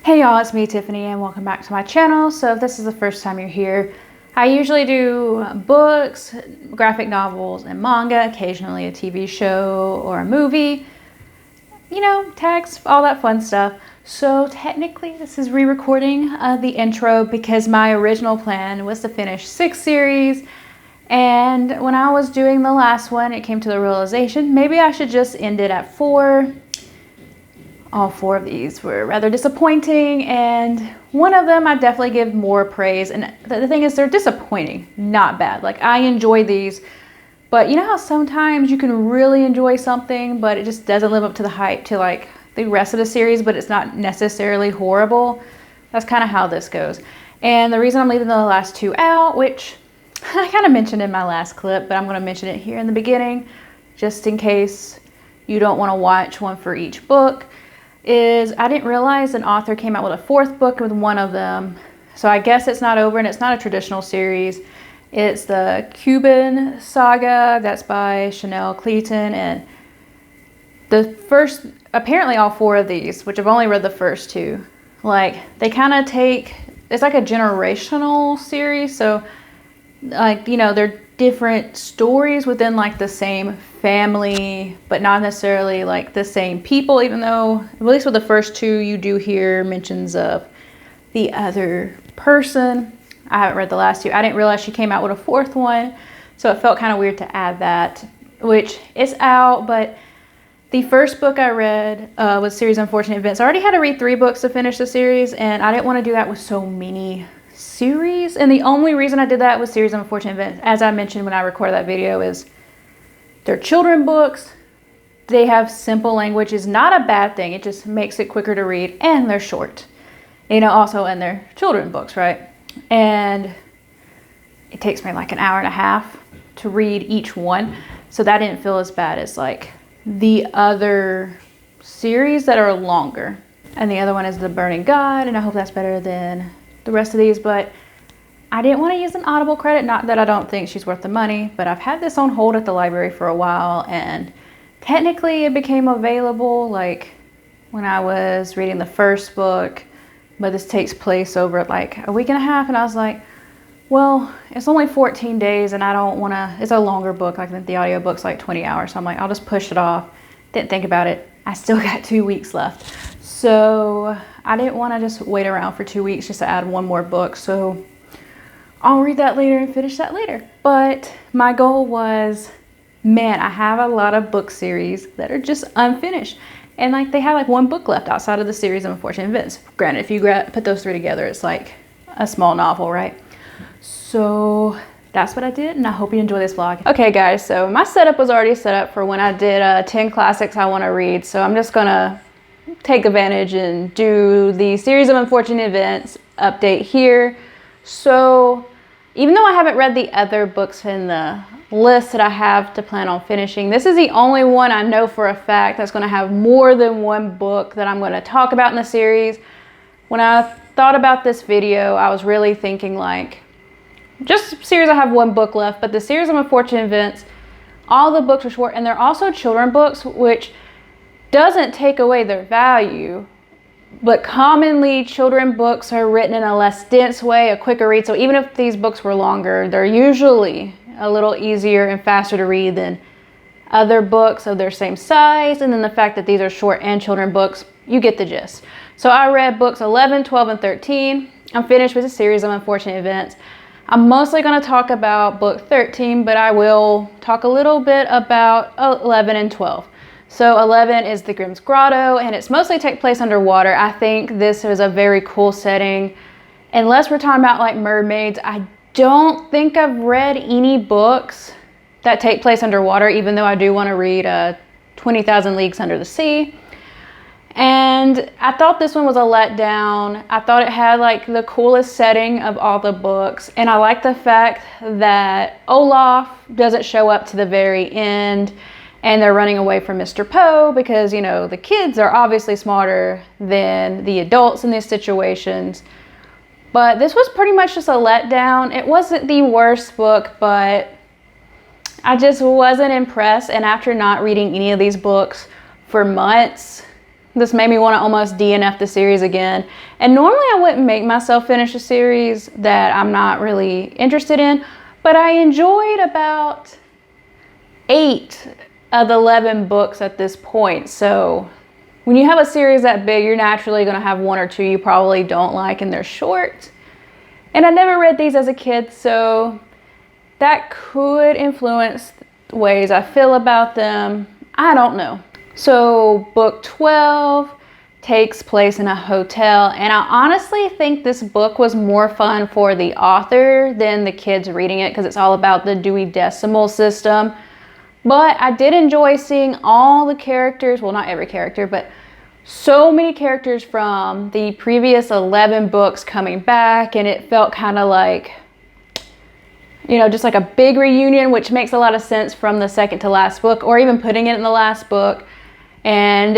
Hey y'all, it's me Tiffany and welcome back to my channel. So if this is the first time you're here, I usually do books, graphic novels, and manga, occasionally a TV show or a movie, you know, text, all that fun stuff. So technically this is re-recording the intro because my original plan was to finish 6 series, and when I was doing the last one it came to the realization maybe I should just end it at 4. All 4 of these were rather disappointing, and one of them I definitely give more praise. And the thing is, they're disappointing, not bad. Like, I enjoy these, but you know how sometimes you can really enjoy something, but it just doesn't live up to the hype to like the rest of the series, but it's not necessarily horrible. That's kind of how this goes. And the reason I'm leaving the last 2 out, which I kind of mentioned in my last clip, but I'm going to mention it here in the beginning, just in case you don't want to watch one for each book, is I didn't realize an author came out with a 4th book with one of them. So I guess it's not over, and it's not a traditional series. It's the Cuban Saga. That's by Chanel Cleaton. And the first, apparently all 4 of these, which I've only read the first 2, like they kind of take, it's like a generational series. So like, you know, they're different stories within like the same family, but not necessarily like the same people, even though at least with the first 2 you do hear mentions of the other person. I haven't read the last 2. I didn't realize she came out with a 4th one, so it felt kind of weird to add that, which is out. But the first book I read was Series Unfortunate Events. I already had to read 3 books to finish the series, and I didn't want to do that with so many series. And the only reason I did that with Series Unfortunate Events, as I mentioned when I recorded that video, is they're children books. They have simple language. Is not a bad thing. It just makes it quicker to read, and they're short. You know, also, and they're children books, right? And it takes me like an hour and a half to read each one, so that didn't feel as bad as like the other series that are longer. And the other one is The Burning God, and I hope that's better than the rest of these. But I didn't want to use an Audible credit, not that I don't think she's worth the money, but I've had this on hold at the library for a while, and technically it became available like when I was reading the first book, but this takes place over like a week and a half, and I was like, well, it's only 14 days and I don't want to, it's a longer book, like the audiobook's like 20 hours, so I'm like, I'll just push it off. Didn't think about it. I still got 2 weeks left, so I didn't want to just wait around for 2 weeks just to add one more book. So I'll read that later and finish that later. But my goal was, man, I have a lot of book series that are just unfinished. And like they have like 1 book left outside of the Series of Unfortunate Events. Granted, if you put those 3 together, it's like a small novel, right? So that's what I did, and I hope you enjoy this vlog. Okay guys, so my setup was already set up for when I did 10 classics I want to read. So I'm just gonna take advantage and do the Series of Unfortunate Events update here. So even though I haven't read the other books in the list that I have to plan on finishing, this is the only one I know for a fact that's going to have more than 1 book that I'm going to talk about in the series. When I thought about this video, I was really thinking like, just series I have 1 book left, but the Series of Unfortunate Events, all the books are short, and they're also children books, which doesn't take away their value. But commonly, children books are written in a less dense way, a quicker read. So even if these books were longer, they're usually a little easier and faster to read than other books of their same size. And then the fact that these are short and children books, you get the gist. So I read books 11, 12, and 13. I'm finished with a Series of Unfortunate Events. I'm mostly going to talk about book 13, but I will talk a little bit about 11 and 12. So 11 is the Grimm's Grotto, and it's mostly take place underwater. I think this is a very cool setting. Unless we're talking about like mermaids, I don't think I've read any books that take place underwater, even though I do want to read 20,000 Leagues Under the Sea. And I thought this one was a letdown. I thought it had like the coolest setting of all the books, and I like the fact that Olaf doesn't show up to the very end, and they're running away from Mr. Poe because, you know, the kids are obviously smarter than the adults in these situations. But this was pretty much just a letdown. It wasn't the worst book, but I just wasn't impressed. And after not reading any of these books for months, This made me want to almost DNF the series again. And normally I wouldn't make myself finish a series that I'm not really interested in, but I enjoyed about 8 of the 11 books at this point. So when you have a series that big, you're naturally going to have 1 or 2 you probably don't like, and they're short. And I never read these as a kid, so that could influence ways I feel about them. I don't know. So book 12 takes place in a hotel, and I honestly think this book was more fun for the author than the kids reading it, because it's all about the Dewey Decimal System. But I did enjoy seeing all the characters, well, not every character, but so many characters from the previous 11 books coming back, and it felt kind of like, you know, just like a big reunion, which makes a lot of sense from the second to last book, or even putting it in the last book. And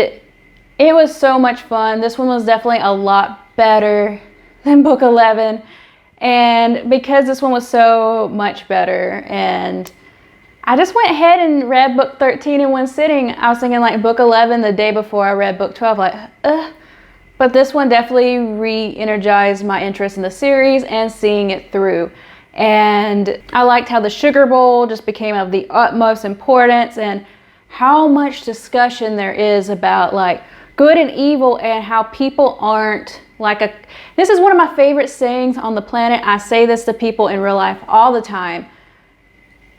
it was so much fun. This one was definitely a lot better than book 11. And because this one was so much better, and I just went ahead and read book 13 in one sitting. I was thinking like book 11 the day before I read book 12, like, ugh. But this one definitely re-energized my interest in the series and seeing it through. And I liked how the sugar bowl just became of the utmost importance, and how much discussion there is about like good and evil, and how people aren't like a, this is one of my favorite sayings on the planet. I say this to people in real life all the time.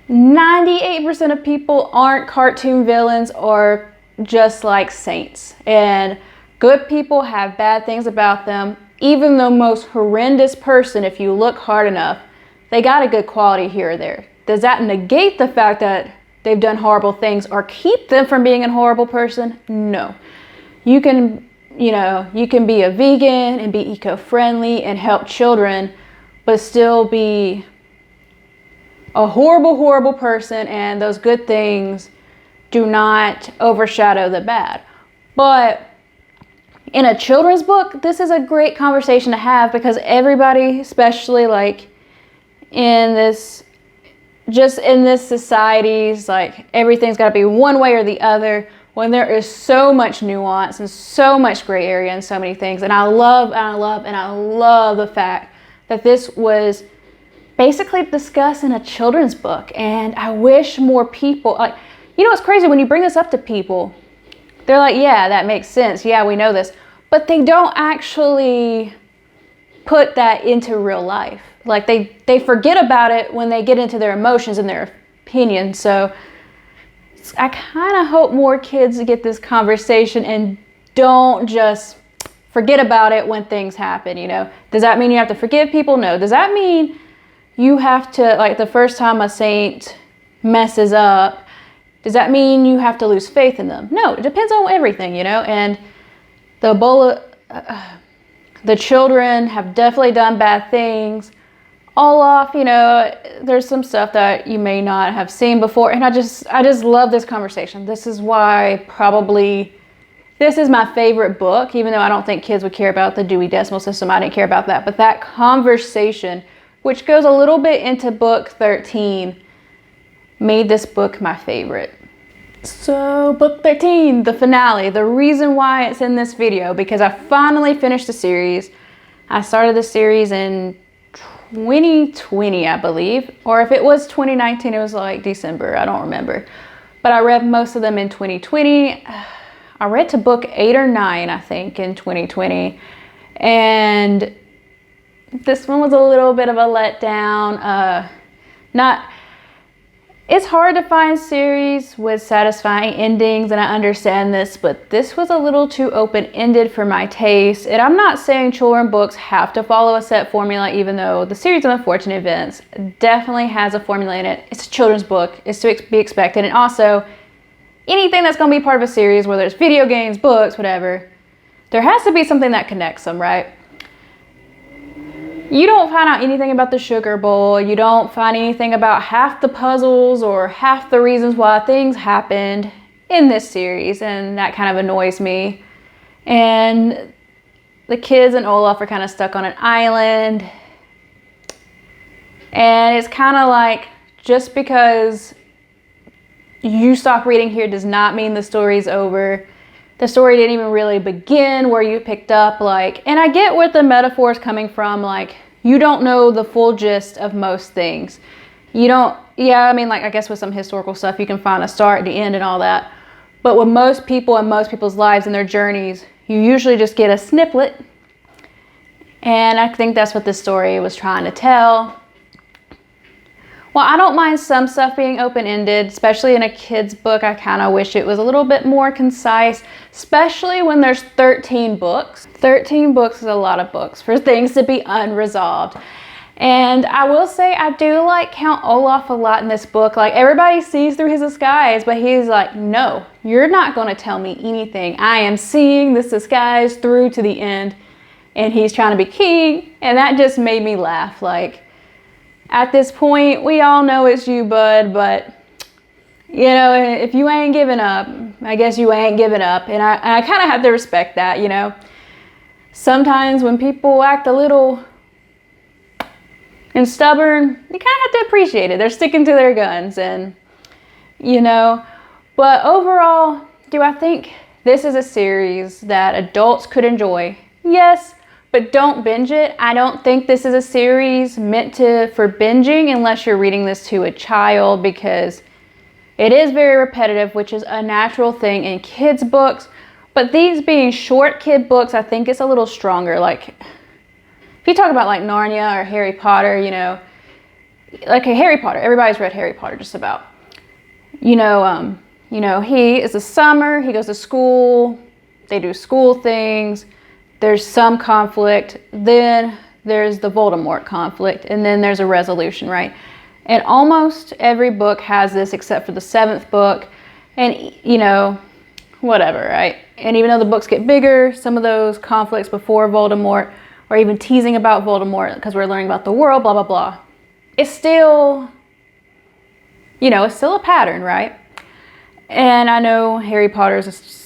98% of people aren't cartoon villains or just like saints, and good people have bad things about them. Even the most horrendous person, if you look hard enough, they got a good quality here or there. Does that negate the fact that they've done horrible things or keep them from being a horrible person? No. You can, you know, you can be a vegan and be eco-friendly and help children, but still be a horrible, horrible person, and those good things do not overshadow the bad. But in a children's book, this is a great conversation to have, because everybody, especially like in this, just in this society's, like everything's got to be one way or the other, when there is so much nuance and so much gray area and so many things. And I love the fact that this was basically discussed in a children's book. And I wish more people, like, you know, it's crazy when you bring this up to people, they're like, yeah, that makes sense. Yeah, we know this. But they don't actually put that into real life. Like they forget about it when they get into their emotions and their opinions. So I kind of hope more kids get this conversation and don't just forget about it when things happen, you know. Does that mean you have to forgive people? No. Does that mean you have to, like, the first time a saint messes up, does that mean you have to lose faith in them? No, it depends on everything, you know. And the children have definitely done bad things. All off, you know, there's some stuff that you may not have seen before. And I just love this conversation. This is why probably this is my favorite book, even though I don't think kids would care about the Dewey Decimal System. I didn't care about that. But that conversation, which goes a little bit into book 13, made this book my favorite. So book 13, the finale, the reason why it's in this video, because I finally finished the series. I started the series in 2020, I believe, or if it was 2019, it was like December, I don't remember. But I read most of them in 2020. I read to book 8 or 9, I think, in 2020. And this one was a little bit of a letdown. It's hard to find series with satisfying endings, and I understand this, but this was a little too open-ended for my taste. And I'm not saying children's books have to follow a set formula, even though the series of unfortunate events definitely has a formula in it. It's a children's book. It's to be expected. And also, anything that's going to be part of a series, whether it's video games, books, whatever, there has to be something that connects them, right? You don't find out anything about the sugar bowl. You don't find anything about half the puzzles or half the reasons why things happened in this series, and that kind of annoys me. And the kids and Olaf are kind of stuck on an island. And it's kind of like, just because you stop reading here does not mean the story's over. the story didn't even really begin where you picked up, like, and I get where the metaphor is coming from, like, you don't know the full gist of most things. You don't, yeah, I mean, like, I guess with some historical stuff, you can find a start, the end, and all that. But with most people and most people's lives and their journeys, you usually just get a snippet. And I think that's what this story was trying to tell. Well, I don't mind some stuff being open-ended, especially in a kid's book. I kind of wish it was a little bit more concise, especially when there's 13 books. 13 books is a lot of books for things to be unresolved. And I will say I do like Count Olaf a lot in this book. Like, everybody sees through his disguise, but he's like, no, you're not going to tell me anything. I am seeing this disguise through to the end. And he's trying to be king. And that just made me laugh. Like, at this point, we all know it's you, bud, but, you know, if you ain't giving up, I guess you ain't giving up. And I kind of have to respect that, you know. Sometimes when people act a little and stubborn, you kind of have to appreciate it. They're sticking to their guns, and, you know. But overall, do I think this is a series that adults could enjoy? Yes. But don't binge it. I don't think this is a series meant for binging unless you're reading this to a child, because it is very repetitive, which is a natural thing in kids' books. But these being short kid books, I think it's a little stronger. Like, if you talk about like Narnia or Harry Potter, you know, like Harry Potter, everybody's read Harry Potter just about. You know, he is a summer, he goes to school, they do school things. There's some conflict, then there's the Voldemort conflict, and then there's a resolution, right? And almost every book has this except for the 7th book, and, you know, whatever, right? And even though the books get bigger, some of those conflicts before Voldemort, or even teasing about Voldemort because we're learning about the world, blah, blah, blah. It's still, you know, it's still a pattern, right? And I know Harry Potter is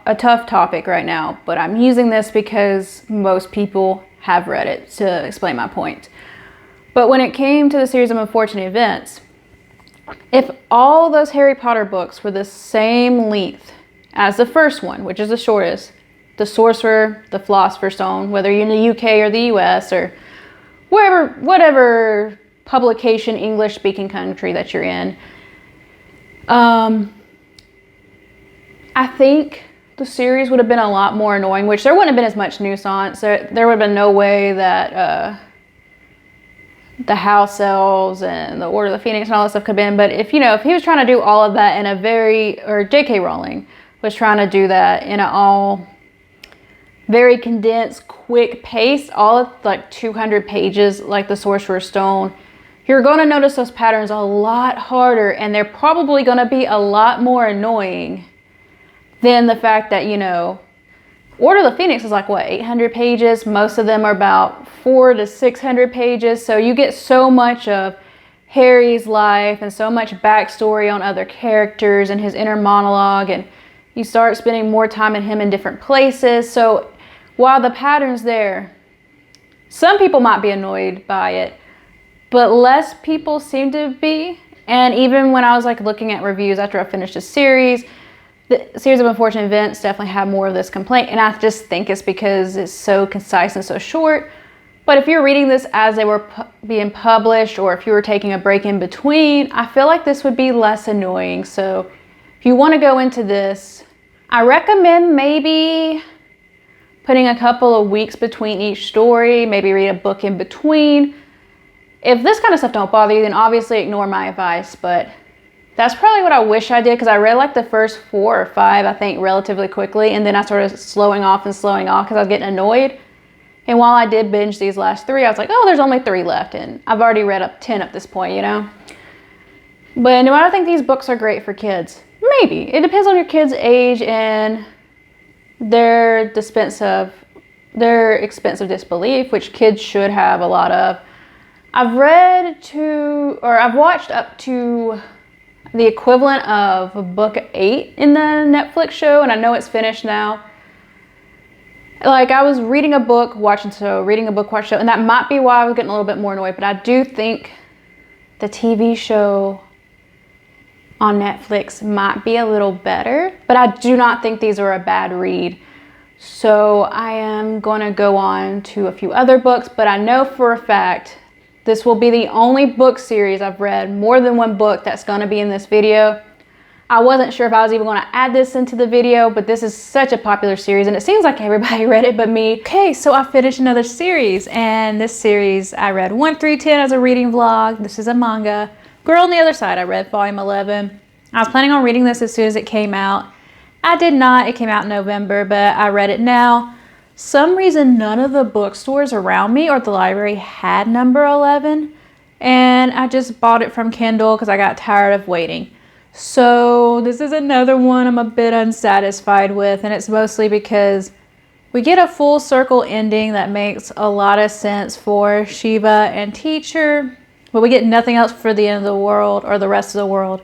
a tough topic right now, but I'm using this because most people have read it to explain my point. But when it came to the series of unfortunate events, if all those Harry Potter books were the same length as the first one, which is the shortest, The Sorcerer, The Philosopher's Stone, whether you're in the UK or the US or whatever publication English speaking country that you're in, I think the series would have been a lot more annoying, which there wouldn't have been as much nuisance. There would have been no way that the house elves and the Order of the Phoenix and all that stuff could have been. But if he was trying to do all of that in or J.K. Rowling was trying to do that in an all very condensed, quick pace, all of like 200 pages, like the Sorcerer's Stone, you're going to notice those patterns a lot harder, and they're probably going to be a lot more annoying than the fact that, you know, Order of the Phoenix is like, what, 800 pages? Most of them are about 400 to 600 pages. So you get so much of Harry's life and so much backstory on other characters and his inner monologue. And you start spending more time in him in different places. So while the pattern's there, some people might be annoyed by it, but less people seem to be. And even when I was like looking at reviews after I finished the series of unfortunate events definitely have more of this complaint, and I just think it's because it's so concise and so short. But if you're reading this as they were being published, or if you were taking a break in between, I feel like this would be less annoying. So if you want to go into this, I recommend maybe putting a couple of weeks between each story, maybe read a book in between. If this kind of stuff don't bother you, then obviously ignore my advice, but that's probably what I wish I did, because I read like the first 4 or 5, I think, relatively quickly, and then I started slowing off because I was getting annoyed. And while I did binge these last 3, I was like, oh, there's only 3 left, and I've already read up 10 at this point, you know? But do I think these books are great for kids? Maybe. It depends on your kid's age and their expensive disbelief, which kids should have a lot of. I've watched up to the equivalent of book 8 in the Netflix show, and I know it's finished now. Like, I was reading a book, watching show, and that might be why I was getting a little bit more annoyed, but I do think the TV show on Netflix might be a little better, but I do not think these are a bad read. So I am going to go on to a few other books, but I know for a fact this will be the only book series I've read more than one book that's going to be in this video. I wasn't sure if I was even going to add this into the video, but this is such a popular series and it seems like everybody read it but me. Okay, so I finished another series, and this series I read 1 through 10 as a reading vlog. This is a manga. Girl on the Other Side, I read volume 11. I was planning on reading this as soon as it came out. I did not. It came out in November, but I read it now. Some reason none of the bookstores around me or the library had number 11, and I just bought it from Kindle because I got tired of waiting. So this is another one I'm a bit unsatisfied with, and it's mostly because we get a full circle ending that makes a lot of sense for Shiva and Teacher, but we get nothing else for the end of the world or the rest of the world,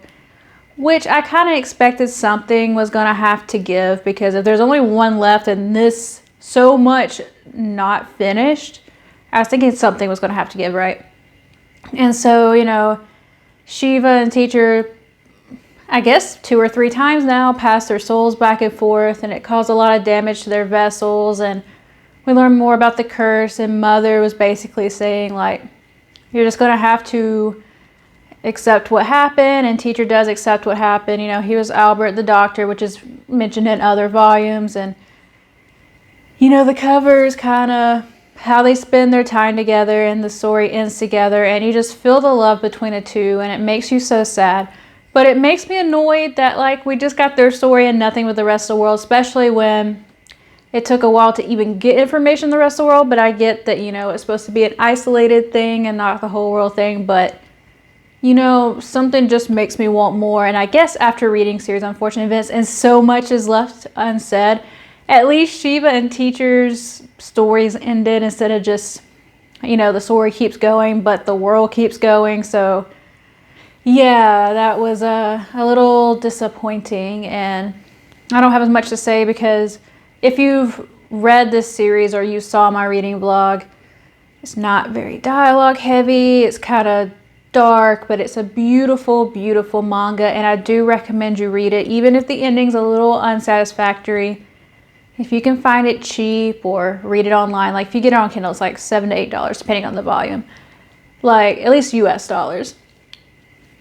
which I kind of expected something was going to have to give, because if there's only one left and this so much not finished, I was thinking something was going to have to give, right? And so, you know, Shiva and Teacher, I guess 2 or 3 times now, pass their souls back and forth, and it caused a lot of damage to their vessels, and we learn more about the curse, and Mother was basically saying, like, you're just going to have to accept what happened, and Teacher does accept what happened. You know, he was Albert the doctor, which is mentioned in other volumes, and you know, the cover is kind of how they spend their time together, and the story ends together, and you just feel the love between the two, and it makes you so sad. But it makes me annoyed that, like, we just got their story and nothing with the rest of the world, especially when it took a while to even get information on the rest of the world. But I get that, you know, it's supposed to be an isolated thing and not the whole world thing, but you know, something just makes me want more. And I guess after reading Series Unfortunate Events and so much is left unsaid, at least Shiva and Teacher's stories ended instead of just, you know, the story keeps going, but the world keeps going. So yeah, that was a little disappointing, and I don't have as much to say because if you've read this series or you saw my reading vlog, it's not very dialogue heavy. It's kind of dark, but it's a beautiful, beautiful manga, and I do recommend you read it, even if the ending's a little unsatisfactory. If you can find it cheap or read it online, like if you get it on Kindle, it's like $7 to $8, depending on the volume, like at least US dollars.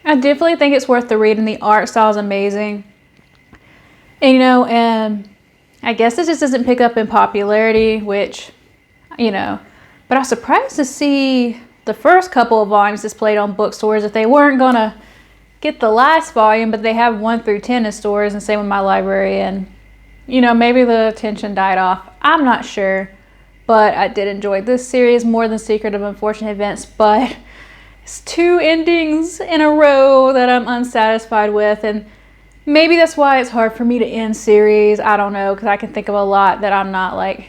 I definitely think it's worth the read, and the art style is amazing. And you know, and I guess it just doesn't pick up in popularity, which, you know, but I was surprised to see the first couple of volumes displayed on bookstores. If they weren't gonna get the last volume, but they have 1 through 10 in stores, and same with my library, and you know, maybe the attention died off. I'm not sure, but I did enjoy this series more than Secret of Unfortunate Events, but it's 2 endings in a row that I'm unsatisfied with, and maybe that's why it's hard for me to end series. I don't know, because I can think of a lot that I'm not like,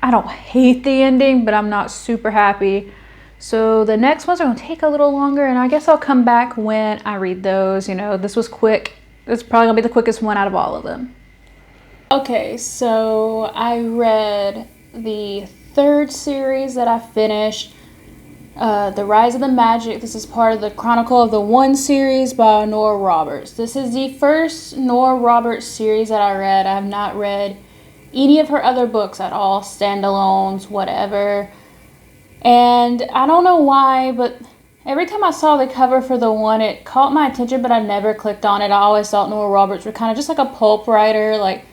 I don't hate the ending, but I'm not super happy. So the next ones are going to take a little longer, and I guess I'll come back when I read those. You know, this was quick. It's probably going to be the quickest one out of all of them. Okay, so I read the 3rd series that I finished, The Rise of the Magic. This is part of the Chronicle of the One series by Nora Roberts. This is the first Nora Roberts series that I read. I have not read any of her other books at all, standalones, whatever. And I don't know why, but every time I saw the cover for the one, it caught my attention, but I never clicked on it. I always thought Nora Roberts were kind of just like a pulp writer. Like,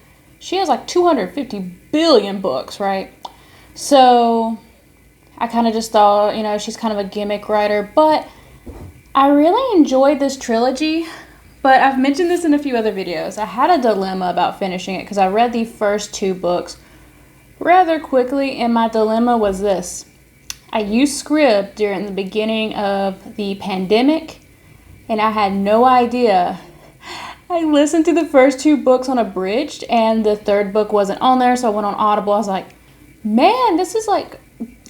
she has like 250 billion books, right? So I kind of just thought, you know, she's kind of a gimmick writer. But I really enjoyed this trilogy. But I've mentioned this in a few other videos. I had a dilemma about finishing it because I read the first 2 books rather quickly, and my dilemma was this. I used Scribd during the beginning of the pandemic, and I had no idea. I listened to the first 2 books on abridged, and the 3rd book wasn't on there, so I went on Audible. I was like, man, this is like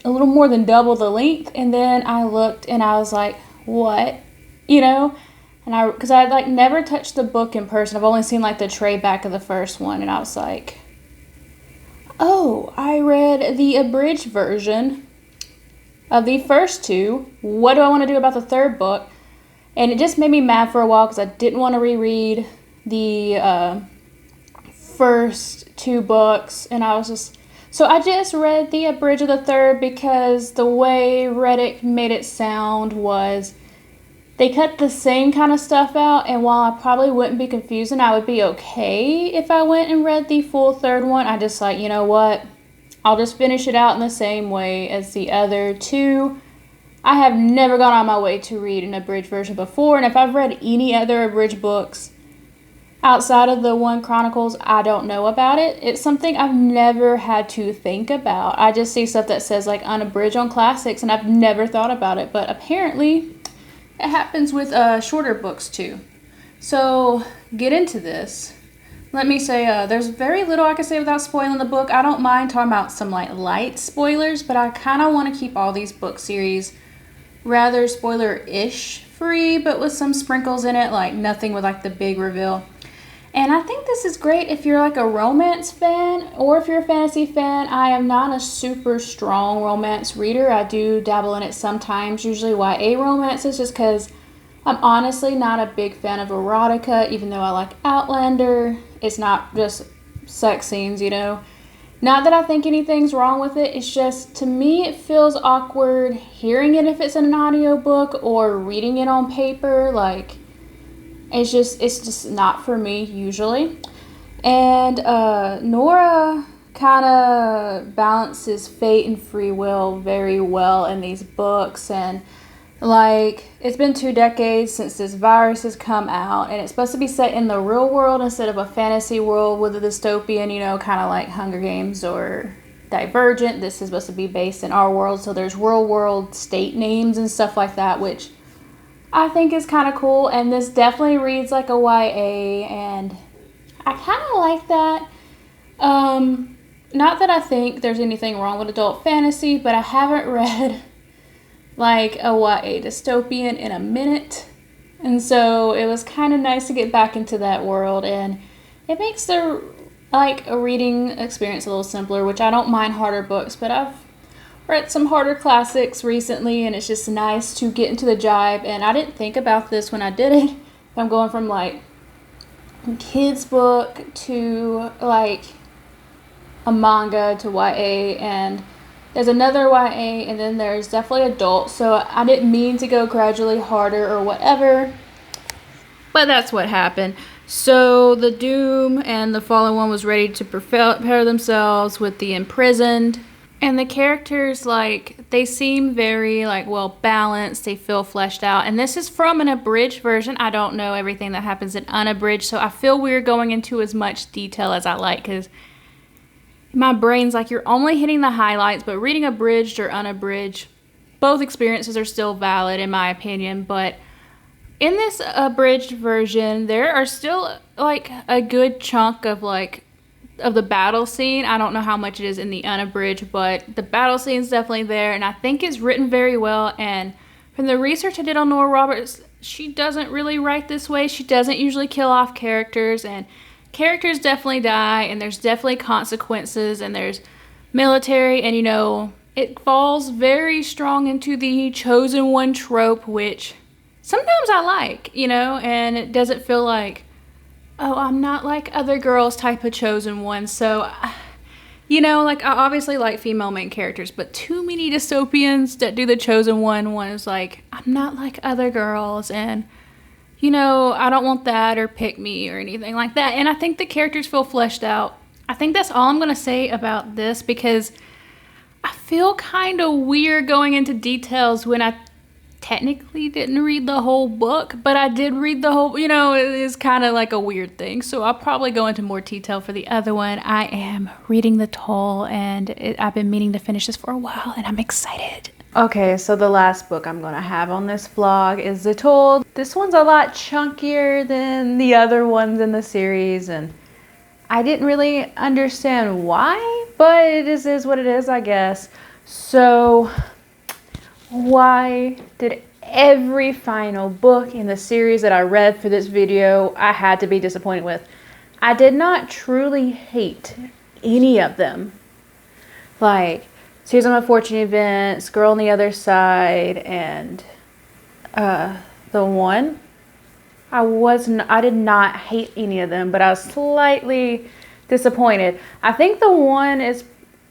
a little more than double the length. And then I looked, and I was like, what? You know? And because I like never touched the book in person. I've only seen like the trade back of the first one, and I was like, oh, I read the abridged version of the first 2. What do I want to do about the 3rd book? And it just made me mad for a while because I didn't want to reread the first 2 books. And I was just... So I just read the abridged of the third because the way Reddit made it sound was they cut the same kind of stuff out, and while I probably wouldn't be confused and I would be okay if I went and read the full third one, I just like, you know what, I'll just finish it out in the same way as the other 2. I have never gone on my way to read an abridged version before, and if I've read any other abridged books outside of the one Chronicles, I don't know about it. It's something I've never had to think about. I just see stuff that says like unabridged on classics, and I've never thought about it, but apparently it happens with shorter books too. So get into this. Let me say, there's very little I can say without spoiling the book. I don't mind talking about some like light spoilers, but I kind of want to keep all these book series rather spoiler-ish free, but with some sprinkles in it, like nothing with like the big reveal. And I think this is great if you're like a romance fan or if you're a fantasy fan. I am not a super strong romance reader. I do dabble in it sometimes, usually YA romances, just because I'm honestly not a big fan of erotica, even though I like Outlander. It's not just sex scenes, you know. Not that I think anything's wrong with it. It's just, to me, it feels awkward hearing it if it's in an audiobook or reading it on paper. Like, it's just not for me usually. And Nora kind of balances fate and free will very well in these books. And like, it's been 2 decades since this virus has come out, and it's supposed to be set in the real world instead of a fantasy world with a dystopian, you know, kind of like Hunger Games or Divergent. This is supposed to be based in our world, so there's real world state names and stuff like that, which I think is kind of cool. And this definitely reads like a YA, and I kind of like that. Not that I think there's anything wrong with adult fantasy, but I haven't read like a YA dystopian in a minute, and so it was kind of nice to get back into that world, and it makes the like a reading experience a little simpler, which I don't mind harder books, but I've read some harder classics recently, and it's just nice to get into the jive. And I didn't think about this when I did it. I'm going from like kids book to like a manga to YA, and there's another YA, and then there's definitely adult. So I didn't mean to go gradually harder or whatever, but that's what happened. So the Doom and the Fallen One was ready to prepare themselves with the Imprisoned. And the characters, like, they seem very, like, well balanced. They feel fleshed out. And this is from an abridged version. I don't know everything that happens in unabridged, so I feel weird going into as much detail as I like, because my brain's like, you're only hitting the highlights. But reading abridged or unabridged, both experiences are still valid in my opinion. But in this abridged version, there are still like a good chunk of like of the battle scene. I don't know how much it is in the unabridged, but the battle scene's definitely there, and I think it's written very well. And from the research I did on Nora Roberts, she doesn't really write this way. She doesn't usually kill off characters, and characters definitely die, and there's definitely consequences, and there's military, and you know, it falls very strong into the chosen one trope, which sometimes I like, you know, and it doesn't feel like, oh, I'm not like other girls type of chosen one. So, you know, like, I obviously like female main characters, but too many dystopians that do the chosen one is like, I'm not like other girls, and you know, I don't want that or pick me or anything like that. And I think the characters feel fleshed out. I think that's all I'm going to say about this, because I feel kind of weird going into details when I technically didn't read the whole book, but I did read the whole, you know, it is kind of like a weird thing. So I'll probably go into more detail for the other one. I am reading The Toll, and I've been meaning to finish this for a while, and I'm excited. Okay, so the last book I'm going to have on this vlog is The Toll. This one's a lot chunkier than the other ones in the series, and I didn't really understand why, but it is what it is, I guess. So why did every final book in the series that I read for this video I had to be disappointed with? I did not truly hate any of them. Like Series of Unfortunate Events, Girl on the Other Side, and the one. I did not hate any of them, but I was slightly disappointed. I think the one is,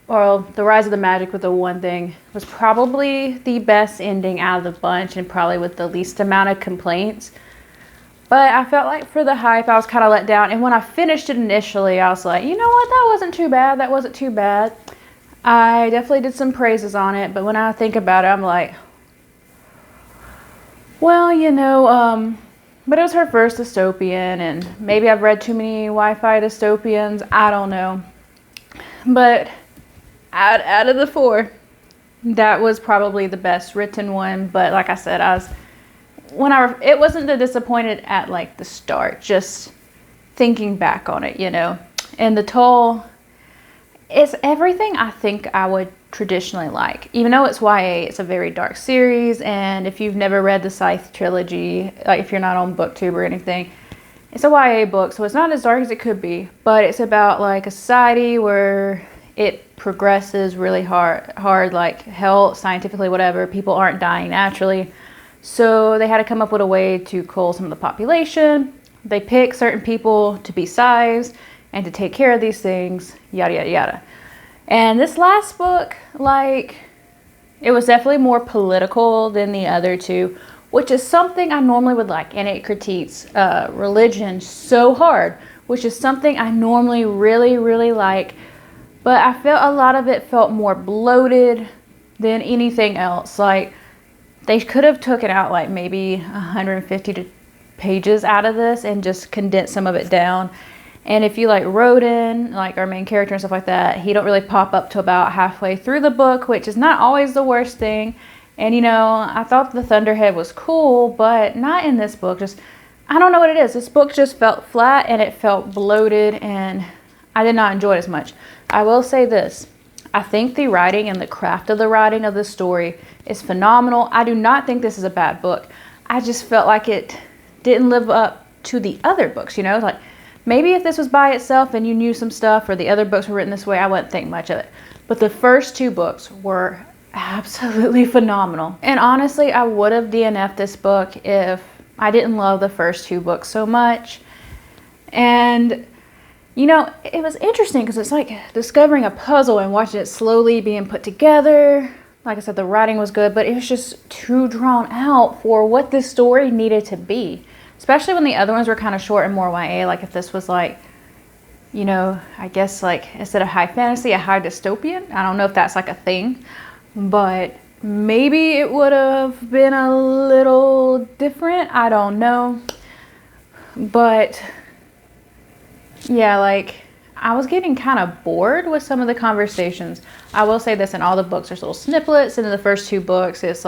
or The Rise of the Magic with the One Thing was probably the best ending out of the bunch and probably with the least amount of complaints. But I felt like for the hype, I was kind of let down. And when I finished it initially, I was like, you know what? That wasn't too bad. That wasn't too bad. I definitely did some praises on it. But when I think about it, I'm like, well, but it was her first dystopian. And maybe I've read too many Wi-Fi dystopians. I don't know. But out of the four, that was probably the best written one. But like I said, it wasn't the disappointed at like the start, just thinking back on it, and the toll, it's everything I think I would traditionally like. Even though it's YA, it's a very dark series, and if you've never read the Scythe trilogy, like if you're not on BookTube or anything, it's a YA book, so it's not as dark as it could be, but it's about like a society where it progresses really hard, like health, scientifically, whatever. People aren't dying naturally. So they had to come up with a way to cull some of the population. They pick certain people to be scythes and to take care of these things, yada, yada, yada. And this last book, it was definitely more political than the other two, which is something I normally would like. And it critiques religion so hard, which is something I normally really, really like. But I felt a lot of it felt more bloated than anything else. They could have taken out maybe 150 pages out of this and just condensed some of it down. And if you Rodin, our main character and stuff like that, he don't really pop up till about halfway through the book, which is not always the worst thing. And I thought the Thunderhead was cool, but not in this book. I don't know what it is. This book just felt flat and it felt bloated, and I did not enjoy it as much. I will say this. I think the writing and the craft of the writing of the story is phenomenal. I do not think this is a bad book. I just felt like it didn't live up to the other books, maybe if this was by itself and you knew some stuff, or the other books were written this way, I wouldn't think much of it. But the first two books were absolutely phenomenal. And honestly, I would have DNF'd this book if I didn't love the first two books so much. And it was interesting because it's like discovering a puzzle and watching it slowly being put together. Like I said, the writing was good, but it was just too drawn out for what this story needed to be. Especially when the other ones were kind of short and more YA. Like if this was I guess instead of high fantasy, a high dystopian. I don't know if that's a thing, but maybe it would have been a little different. I don't know. But yeah, I was getting kind of bored with some of the conversations. I will say this, in all the books there's little snippets, and in the first two books it's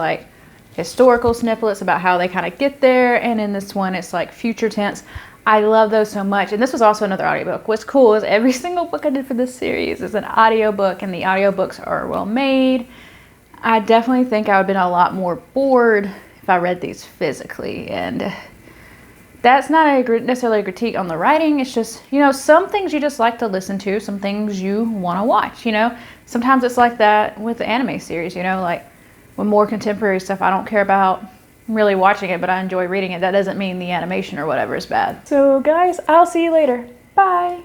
historical snippets about how they kind of get there, and in this one it's future tense. I love those so much. And this was also another audiobook. What's cool is every single book I did for this series is an audiobook, and the audiobooks are well made. I definitely think I would have been a lot more bored if I read these physically, and that's not necessarily a critique on the writing. It's just, some things you just like to listen to, some things you want to watch, Sometimes it's like that with the anime series, with more contemporary stuff, I don't care about really watching it, but I enjoy reading it. That doesn't mean the animation or whatever is bad. So guys, I'll see you later. Bye.